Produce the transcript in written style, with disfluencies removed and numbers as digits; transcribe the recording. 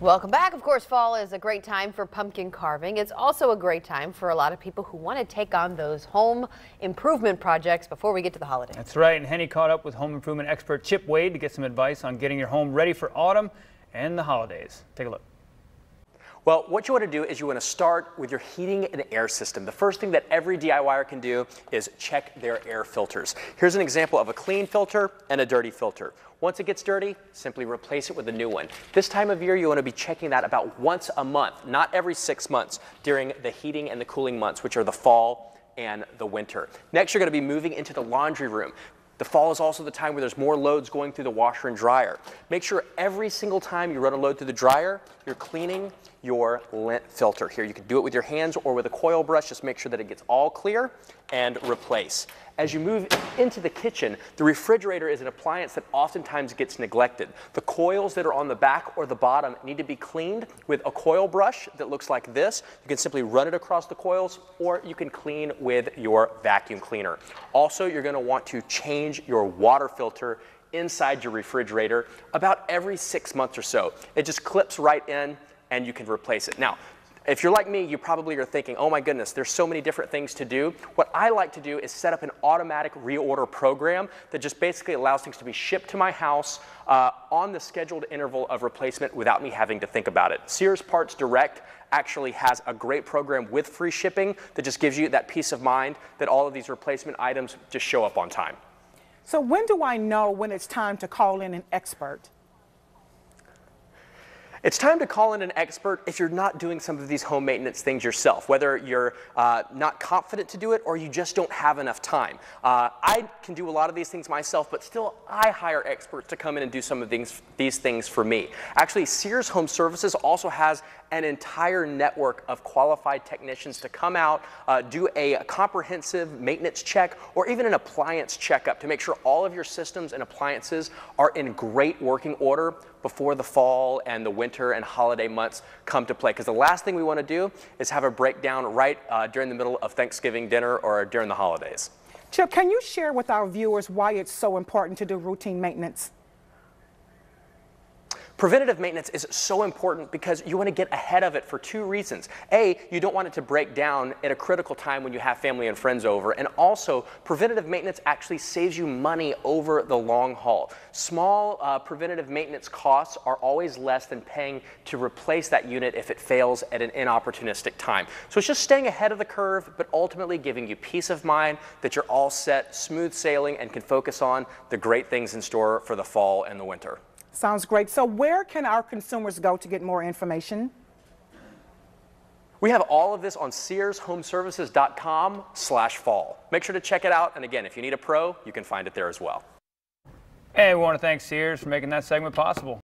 Welcome back. Of course, fall is a great time for pumpkin carving. It's also a great time for a lot of people who want to take on those home improvement projects before we get to the holidays. That's right. And Henny caught up with home improvement expert Chip Wade to get some advice on getting your home ready for autumn and the holidays. Take a look. Well, what you want to do is you want to start with your heating and air system. The first thing that every DIYer can do is check their air filters. Here's an example of a clean filter and a dirty filter. Once it gets dirty, simply replace it with a new one. This time of year, you want to be checking that about once a month, not every 6 months, during the heating and the cooling months, which are the fall and the winter. Next, you're going to be moving into the laundry room. The fall is also the time where there's more loads going through the washer and dryer. Make sure every single time you run a load through the dryer, you're cleaning your lint filter. Here, you can do it with your hands or with a coil brush. Just make sure that it gets all clear and replace. As you move into the kitchen, the refrigerator is an appliance that oftentimes gets neglected. The coils that are on the back or the bottom need to be cleaned with a coil brush that looks like this. You can simply run it across the coils, or you can clean with your vacuum cleaner. Also, you're going to want to change your water filter inside your refrigerator about every 6 months or so. It just clips right in and you can replace it. Now, if you're like me, you probably are thinking, oh my goodness, there's so many different things to do. What I like to do is set up an automatic reorder program that just basically allows things to be shipped to my house on the scheduled interval of replacement without me having to think about it. Sears Parts Direct actually has a great program with free shipping that just gives you that peace of mind that all of these replacement items just show up on time. So when do I know when it's time to call in an expert? It's time to call in an expert if you're not doing some of these home maintenance things yourself, whether you're not confident to do it or you just don't have enough time. I can do a lot of these things myself, but still I hire experts to come in and do some of these things for me. Actually, Sears Home Services also has an entire network of qualified technicians to come out, do a comprehensive maintenance check or even an appliance checkup to make sure all of your systems and appliances are in great working order before the fall and the winter and holiday months come to play. Because the last thing we want to do is have a breakdown right during the middle of Thanksgiving dinner or during the holidays. Chip, can you share with our viewers why it's so important to do routine maintenance? Preventative maintenance is so important because you want to get ahead of it for two reasons. A, you don't want it to break down at a critical time when you have family and friends over. And also, preventative maintenance actually saves you money over the long haul. Small preventative maintenance costs are always less than paying to replace that unit if it fails at an inopportunistic time. So it's just staying ahead of the curve, but ultimately giving you peace of mind that you're all set, smooth sailing, and can focus on the great things in store for the fall and the winter. Sounds great. So where can our consumers go to get more information? We have all of this on SearsHomeservices.com/fall. Make sure to check it out. And again, if you need a pro, you can find it there as well. And we want to thank Sears for making that segment possible.